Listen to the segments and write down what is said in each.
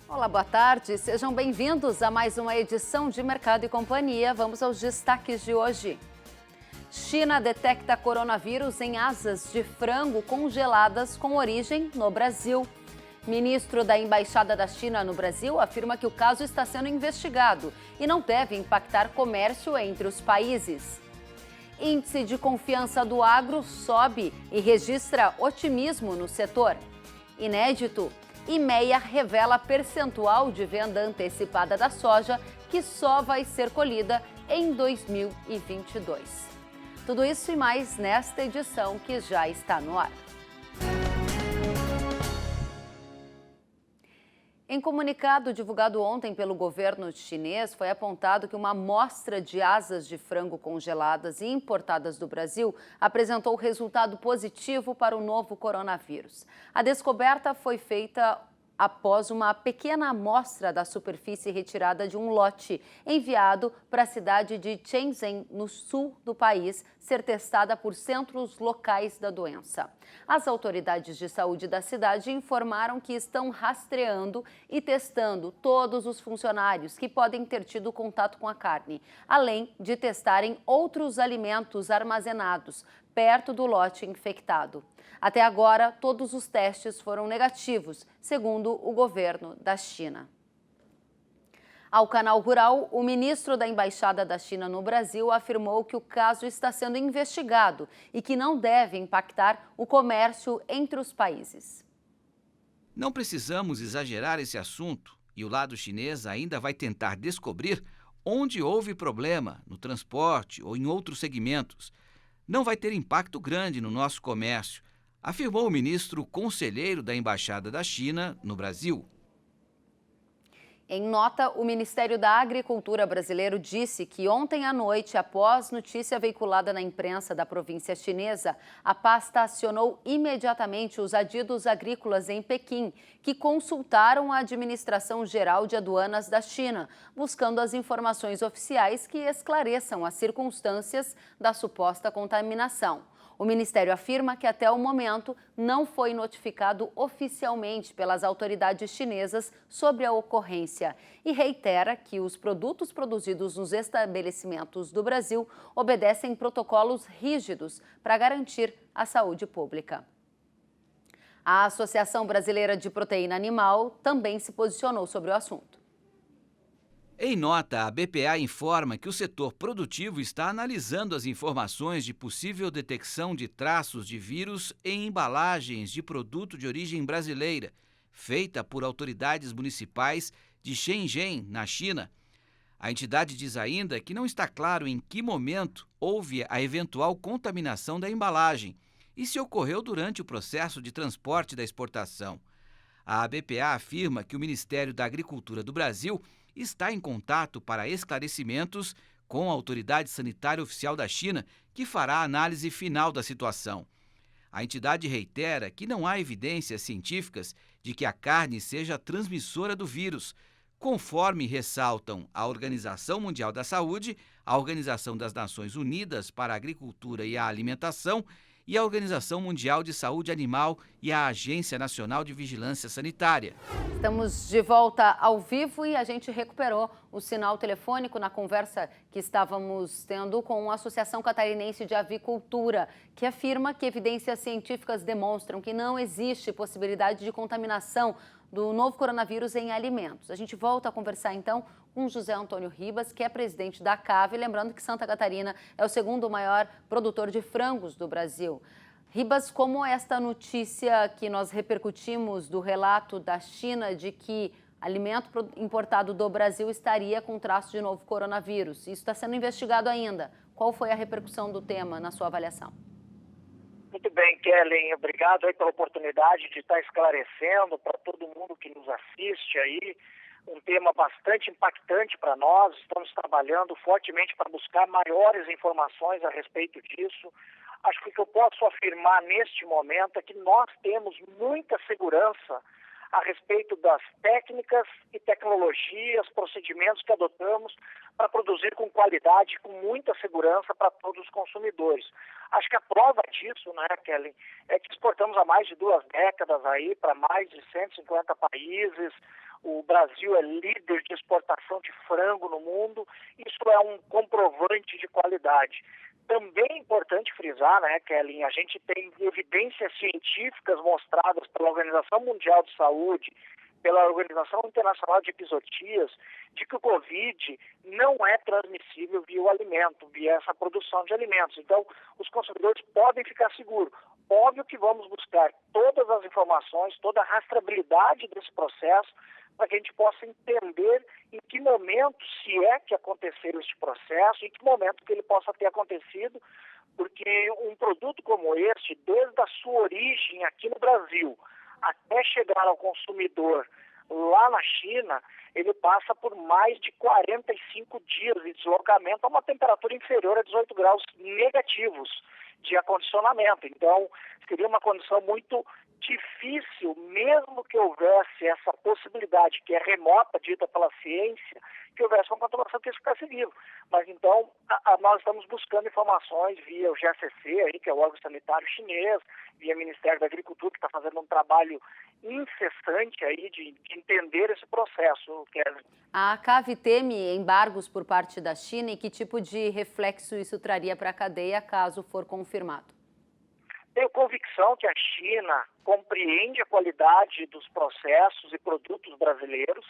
Olá, boa tarde. Sejam bem-vindos a mais uma edição de Mercado e Companhia. Vamos aos destaques de hoje. China detecta coronavírus em asas de frango congeladas com origem no Brasil. Ministro da Embaixada da China no Brasil afirma que o caso está sendo investigado e não deve impactar comércio entre os países. Índice de confiança do agro sobe e registra otimismo no setor. Inédito, IMEA revela percentual de venda antecipada da soja que só vai ser colhida em 2022. Tudo isso e mais nesta edição que já está no ar. Em comunicado divulgado ontem pelo governo chinês, foi apontado que uma amostra de asas de frango congeladas e importadas do Brasil apresentou resultado positivo para o novo coronavírus. A descoberta foi feita após uma pequena amostra da superfície retirada de um lote enviado para a cidade de Shenzhen, no sul do país, ser testada por centros locais da doença. As autoridades de saúde da cidade informaram que estão rastreando e testando todos os funcionários que podem ter tido contato com a carne, além de testarem outros alimentos armazenados perto do lote infectado. Até agora, todos os testes foram negativos, segundo o governo da China. Ao Canal Rural, o ministro da Embaixada da China no Brasil afirmou que o caso está sendo investigado e que não deve impactar o comércio entre os países. Não precisamos exagerar esse assunto e o lado chinês ainda vai tentar descobrir onde houve problema, no transporte ou em outros segmentos. Não vai ter impacto grande no nosso comércio, afirmou o ministro conselheiro da Embaixada da China no Brasil. Em nota, o Ministério da Agricultura brasileiro disse que ontem à noite, após notícia veiculada na imprensa da província chinesa, a pasta acionou imediatamente os adidos agrícolas em Pequim, que consultaram a Administração Geral de Aduanas da China, buscando as informações oficiais que esclareçam as circunstâncias da suposta contaminação. O Ministério afirma que até o momento não foi notificado oficialmente pelas autoridades chinesas sobre a ocorrência e reitera que os produtos produzidos nos estabelecimentos do Brasil obedecem protocolos rígidos para garantir a saúde pública. A Associação Brasileira de Proteína Animal também se posicionou sobre o assunto. Em nota, a BPA informa que o setor produtivo está analisando as informações de possível detecção de traços de vírus em embalagens de produto de origem brasileira, feita por autoridades municipais de Shenzhen, na China. A entidade diz ainda que não está claro em que momento houve a eventual contaminação da embalagem e se ocorreu durante o processo de transporte da exportação. A BPA afirma que o Ministério da Agricultura do Brasil está em contato para esclarecimentos com a Autoridade Sanitária Oficial da China, que fará a análise final da situação. A entidade reitera que não há evidências científicas de que a carne seja transmissora do vírus, conforme ressaltam a Organização Mundial da Saúde, a Organização das Nações Unidas para a Agricultura e a Alimentação e a Organização Mundial de Saúde Animal e a Agência Nacional de Vigilância Sanitária. Estamos de volta ao vivo e a gente recuperou o sinal telefônico na conversa que estávamos tendo com a Associação Catarinense de Avicultura, que afirma que evidências científicas demonstram que não existe possibilidade de contaminação do novo coronavírus em alimentos. A gente volta a conversar então com José Antônio Ribas, que é presidente da CAV, lembrando que Santa Catarina é o segundo maior produtor de frangos do Brasil. Ribas, como esta notícia que nós repercutimos do relato da China de que alimento importado do Brasil estaria com traço de novo coronavírus, isso está sendo investigado ainda. Qual foi a repercussão do tema na sua avaliação? Muito bem, Kellen, obrigado aí pela oportunidade de estar esclarecendo para todo mundo que nos assiste aí, um tema bastante impactante para nós. Estamos trabalhando fortemente para buscar maiores informações a respeito disso. Acho que o que eu posso afirmar neste momento é que nós temos muita segurança a respeito das técnicas e tecnologias, procedimentos que adotamos para produzir com qualidade, com muita segurança para todos os consumidores. Acho que a prova disso, né, Kelly, é que exportamos há mais de 2 décadas aí para mais de 150 países, O Brasil é líder de exportação de frango no mundo. Isso é um comprovante de qualidade. Também é importante frisar, né, Kelly, a gente tem evidências científicas mostradas pela Organização Mundial de Saúde, pela Organização Internacional de Epizootias, de que o Covid não é transmissível via o alimento, via essa produção de alimentos. Então, os consumidores podem ficar seguros. Óbvio que vamos buscar todas as informações, toda a rastreabilidade desse processo, para que a gente possa entender em que momento, se é que aconteceu este processo, em que momento que ele possa ter acontecido, porque um produto como este, desde a sua origem aqui no Brasil, até chegar ao consumidor lá na China, ele passa por mais de 45 dias de deslocamento a uma temperatura inferior a 18 graus negativos de acondicionamento. Então, seria uma condição muito difícil, mesmo que houvesse essa possibilidade, que é remota, dita pela ciência, que houvesse uma contaminação que isso ficasse vivo. Mas então, nós estamos buscando informações via o GSC, aí, que é o órgão sanitário chinês, via o Ministério da Agricultura, que está fazendo um trabalho incessante aí de entender esse processo, Kevin. A CAV teme embargos por parte da China e que tipo de reflexo isso traria para a cadeia caso for confirmado? Tenho convicção que a China compreende a qualidade dos processos e produtos brasileiros.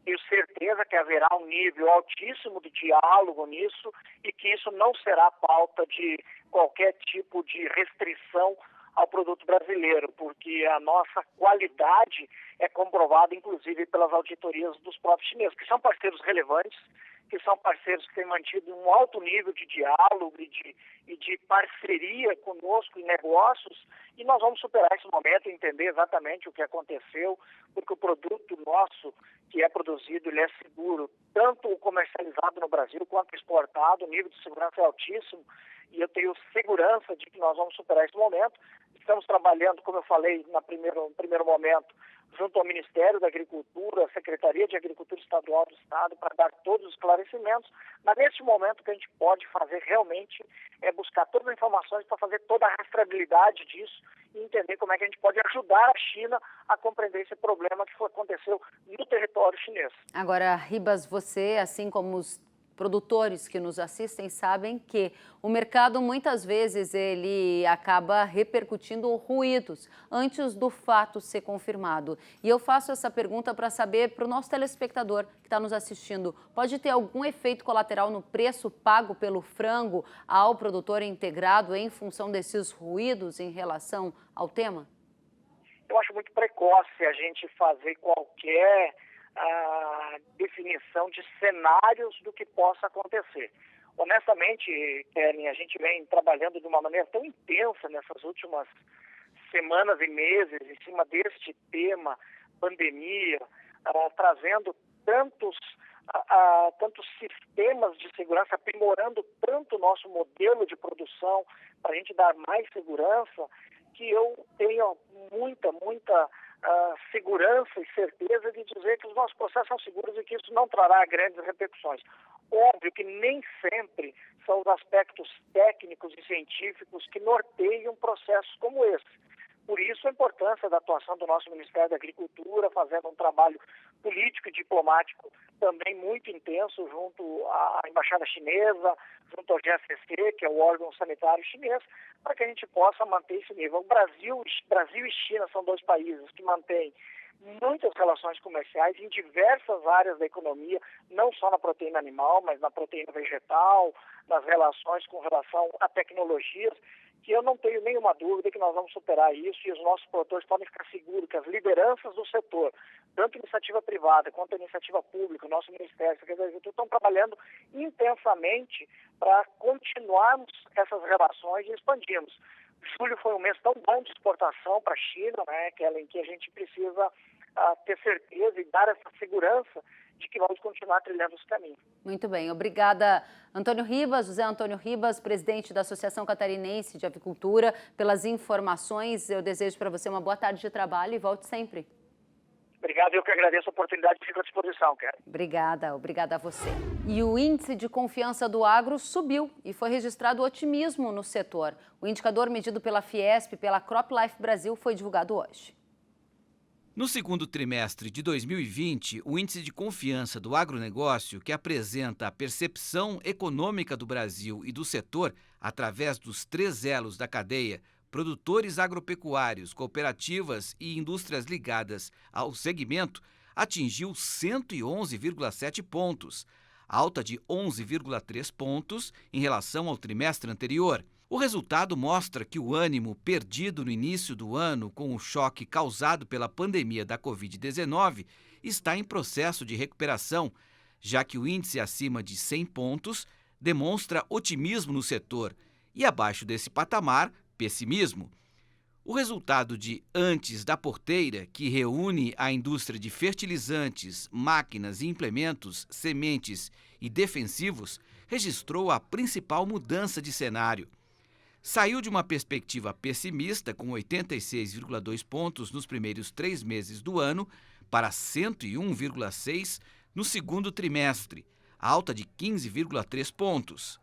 Tenho certeza que haverá um nível altíssimo de diálogo nisso e que isso não será pauta de qualquer tipo de restrição ao produto brasileiro, porque a nossa qualidade é comprovada, inclusive, pelas auditorias dos próprios chineses, que são parceiros relevantes, que são parceiros que têm mantido um alto nível de diálogo e de parceria conosco em negócios, e nós vamos superar esse momento e entender exatamente o que aconteceu, porque o produto nosso que é produzido, ele é seguro, tanto o comercializado no Brasil quanto exportado, o nível de segurança é altíssimo, e eu tenho segurança de que nós vamos superar esse momento. Estamos trabalhando, como eu falei no primeiro momento, junto ao Ministério da Agricultura, a Secretaria de Agricultura Estadual do Estado, para dar todos os esclarecimentos. Mas nesse momento o que a gente pode fazer realmente é buscar todas as informações para fazer toda a rastreabilidade disso e entender como é que a gente pode ajudar a China a compreender esse problema que aconteceu no território chinês. Agora, Ribas, você, assim como os produtores que nos assistem, sabem que o mercado muitas vezes ele acaba repercutindo ruídos antes do fato ser confirmado. E eu faço essa pergunta para saber, para o nosso telespectador que está nos assistindo, pode ter algum efeito colateral no preço pago pelo frango ao produtor integrado em função desses ruídos em relação ao tema? Eu acho muito precoce a gente fazer qualquer definição de cenários do que possa acontecer. Honestamente, Kellen, a gente vem trabalhando de uma maneira tão intensa nessas últimas semanas e meses em cima deste tema, pandemia, trazendo tantos sistemas de segurança, aprimorando tanto o nosso modelo de produção para a gente dar mais segurança, que eu tenho muita segurança e certeza de dizer que os nossos processos são seguros e que isso não trará grandes repercussões. Óbvio que nem sempre são os aspectos técnicos e científicos que norteiam processos como esse. Por isso a importância da atuação do nosso Ministério da Agricultura, fazendo um trabalho político e diplomático também muito intenso junto à Embaixada Chinesa, junto ao GSC, que é o órgão sanitário chinês, para que a gente possa manter esse nível. O Brasil e China são dois países que mantêm muitas relações comerciais em diversas áreas da economia, não só na proteína animal, mas na proteína vegetal, nas relações com relação a tecnologias, que eu não tenho nenhuma dúvida que nós vamos superar isso e os nossos produtores podem ficar seguros que as lideranças do setor, tanto a iniciativa privada quanto a iniciativa pública, o nosso Ministério, a Secretaria da Agricultura, estão trabalhando intensamente para continuarmos essas relações e expandirmos. Julho foi um mês tão bom de exportação para a China, né, em que a gente precisa ter certeza e dar essa segurança de que vamos continuar trilhando esse caminho. Muito bem, obrigada Antônio Ribas, José Antônio Ribas, presidente da Associação Catarinense de Avicultura, pelas informações. Eu desejo para você uma boa tarde de trabalho e volte sempre. Obrigado, eu que agradeço a oportunidade e fico à disposição, Karen. Obrigada a você. E o índice de confiança do agro subiu e foi registrado otimismo no setor. O indicador medido pela Fiesp, pela CropLife Brasil, foi divulgado hoje. No segundo trimestre de 2020, o Índice de Confiança do Agronegócio, que apresenta a percepção econômica do Brasil e do setor através dos 3 elos da cadeia, produtores agropecuários, cooperativas e indústrias ligadas ao segmento, atingiu 111,7 pontos, alta de 11,3 pontos em relação ao trimestre anterior. O resultado mostra que o ânimo perdido no início do ano com o choque causado pela pandemia da Covid-19 está em processo de recuperação, já que o índice acima de 100 pontos demonstra otimismo no setor e abaixo desse patamar, pessimismo. O resultado de Antes da Porteira, que reúne a indústria de fertilizantes, máquinas e implementos, sementes e defensivos, registrou a principal mudança de cenário. Saiu de uma perspectiva pessimista, com 86,2 pontos nos primeiros 3 meses do ano, para 101,6 no segundo trimestre, alta de 15,3 pontos.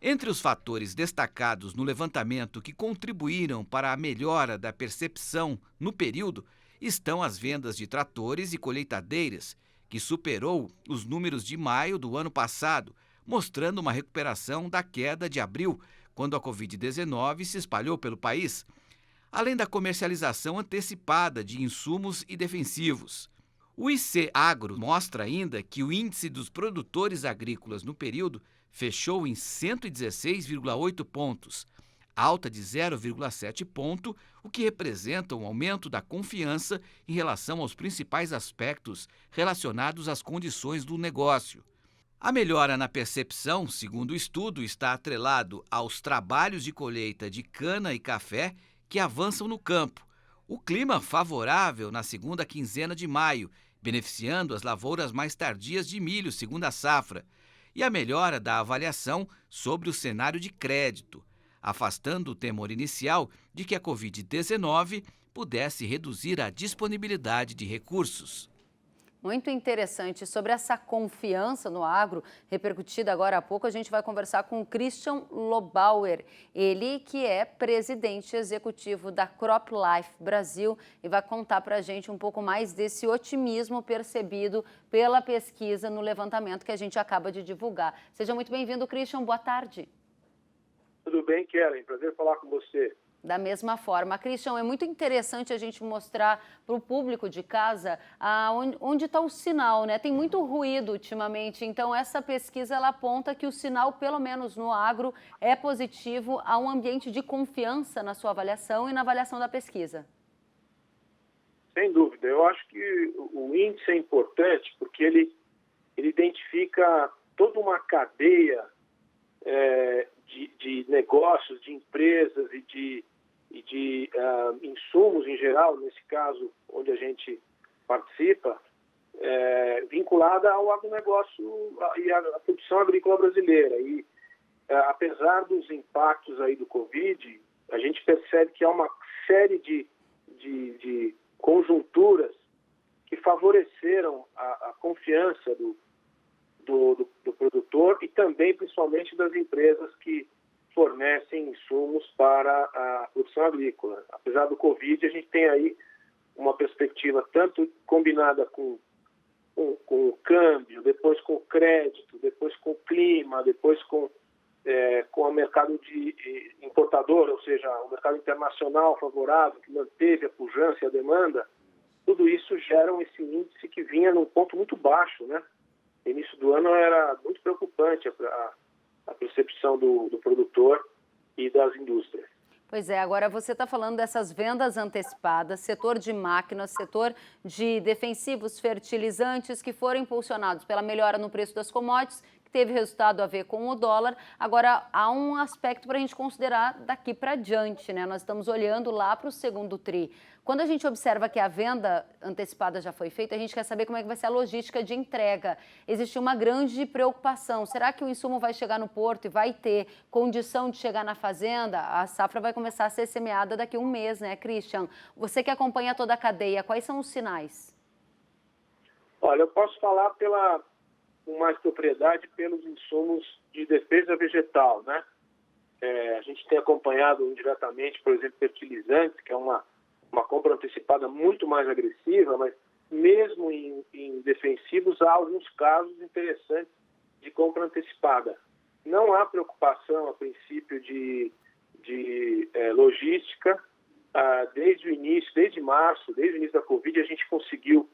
Entre os fatores destacados no levantamento que contribuíram para a melhora da percepção no período estão as vendas de tratores e colheitadeiras, que superou os números de maio do ano passado, mostrando uma recuperação da queda de abril, quando a Covid-19 se espalhou pelo país, além da comercialização antecipada de insumos e defensivos. O IC Agro mostra ainda que o índice dos produtores agrícolas no período fechou em 116,8 pontos, alta de 0,7 ponto, o que representa um aumento da confiança em relação aos principais aspectos relacionados às condições do negócio. A melhora na percepção, segundo o estudo, está atrelado aos trabalhos de colheita de cana e café que avançam no campo, o clima favorável na segunda quinzena de maio, beneficiando as lavouras mais tardias de milho, segunda safra, e a melhora da avaliação sobre o cenário de crédito, afastando o temor inicial de que a Covid-19 pudesse reduzir a disponibilidade de recursos. Muito interessante. Sobre essa confiança no agro, repercutida agora há pouco, a gente vai conversar com o Christian Lobauer, ele que é presidente executivo da CropLife Brasil e vai contar para a gente um pouco mais desse otimismo percebido pela pesquisa no levantamento que a gente acaba de divulgar. Seja muito bem-vindo, Christian. Boa tarde. Tudo bem, Kellen? Prazer falar com você. Da mesma forma. Christian, é muito interessante a gente mostrar para o público de casa onde está o sinal, né? Tem muito ruído ultimamente, então essa pesquisa ela aponta que o sinal, pelo menos no agro, é positivo, há um ambiente de confiança na sua avaliação e na avaliação da pesquisa. Sem dúvida. Eu acho que o índice é importante porque ele identifica toda uma cadeia de negócios, de empresas e de insumos em geral, nesse caso onde a gente participa, vinculada ao agronegócio e à produção agrícola brasileira. E apesar dos impactos aí do Covid, a gente percebe que há uma série de conjunturas que favoreceram a confiança do produtor e também, principalmente, das empresas que fornecem insumos para a produção agrícola. Apesar do Covid, a gente tem aí uma perspectiva tanto combinada com o câmbio, depois com o crédito, depois com o clima, depois com o mercado de importador, ou seja, o mercado internacional favorável, que manteve a pujança e a demanda. Tudo isso geram esse índice que vinha num ponto muito baixo, né? No início do ano era muito preocupante a percepção do produtor e das indústrias. Pois é, agora você está falando dessas vendas antecipadas, setor de máquinas, setor de defensivos, fertilizantes, que foram impulsionados pela melhora no preço das commodities, que teve resultado a ver com o dólar. Agora, há um aspecto para a gente considerar daqui para diante, né? Nós estamos olhando lá para o segundo tri. Quando a gente observa que a venda antecipada já foi feita, a gente quer saber como é que vai ser a logística de entrega. Existe uma grande preocupação. Será que o insumo vai chegar no porto e vai ter condição de chegar na fazenda? A safra vai começar a ser semeada daqui a um mês, né, Christian? Você que acompanha toda a cadeia, quais são os sinais? Olha, eu posso falar com mais propriedade pelos insumos de defesa vegetal, né? A gente tem acompanhado indiretamente, por exemplo, fertilizantes, que é uma uma compra antecipada muito mais agressiva, mas mesmo em defensivos há alguns casos interessantes de compra antecipada. Não há preocupação, a princípio, de logística. Desde o início, desde março, desde o início da Covid, a gente conseguiu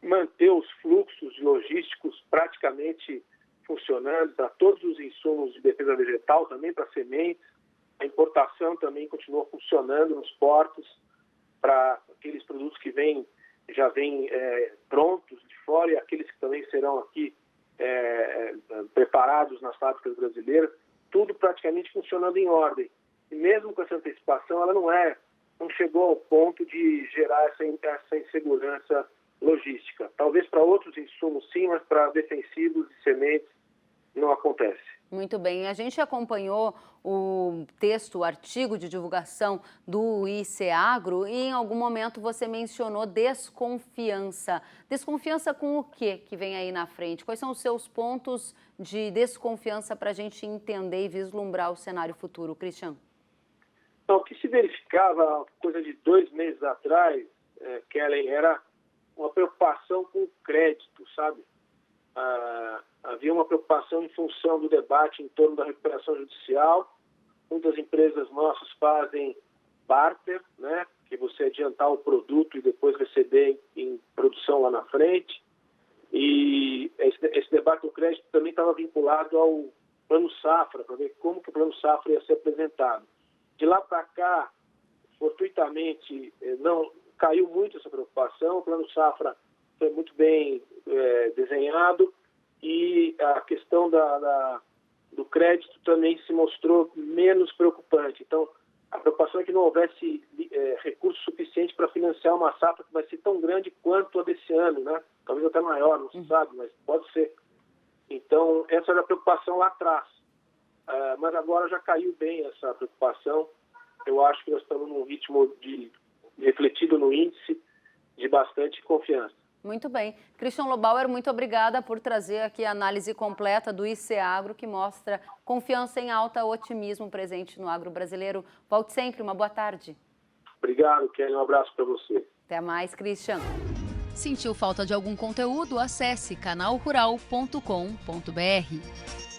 manter os fluxos logísticos praticamente funcionando para todos os insumos de defesa vegetal, também para sementes. A importação também continuou funcionando nos portos para aqueles produtos que já vêm prontos de fora e aqueles que também serão aqui preparados nas fábricas brasileiras, tudo praticamente funcionando em ordem. E mesmo com essa antecipação, ela não chegou ao ponto de gerar essa insegurança logística. Talvez para outros insumos sim, mas para defensivos e sementes não acontece. Muito bem, a gente acompanhou o texto, o artigo de divulgação do ICEAGRO e em algum momento você mencionou desconfiança. Desconfiança com o quê que vem aí na frente? Quais são os seus pontos de desconfiança para a gente entender e vislumbrar o cenário futuro, Christian? Então, o que se verificava, coisa de 2 meses atrás, Kellen, era uma preocupação com o crédito, sabe? Havia uma preocupação em função do debate em torno da recuperação judicial. Muitas empresas nossas fazem barter, né? Que você adiantar o produto e depois receber em produção lá na frente. E esse debate do crédito também estava vinculado ao Plano Safra, para ver como que o Plano Safra ia ser apresentado. De lá para cá, fortuitamente, não caiu muito essa preocupação. O Plano Safra foi muito bem desenhado e a questão do crédito também se mostrou menos preocupante. Então, a preocupação é que não houvesse recurso suficiente para financiar uma safra que vai ser tão grande quanto a desse ano, né? Talvez até maior, não se sabe, mas pode ser. Então, essa era a preocupação lá atrás. Mas agora já caiu bem essa preocupação. Eu acho que nós estamos num ritmo refletido no índice de bastante confiança. Muito bem. Christian Lobauer, muito obrigada por trazer aqui a análise completa do ICEAGRO, que mostra confiança em alta, otimismo presente no agro brasileiro. Volte sempre, uma boa tarde. Obrigado, Kelly. Um abraço para você. Até mais, Christian. Sentiu falta de algum conteúdo? Acesse canalrural.com.br.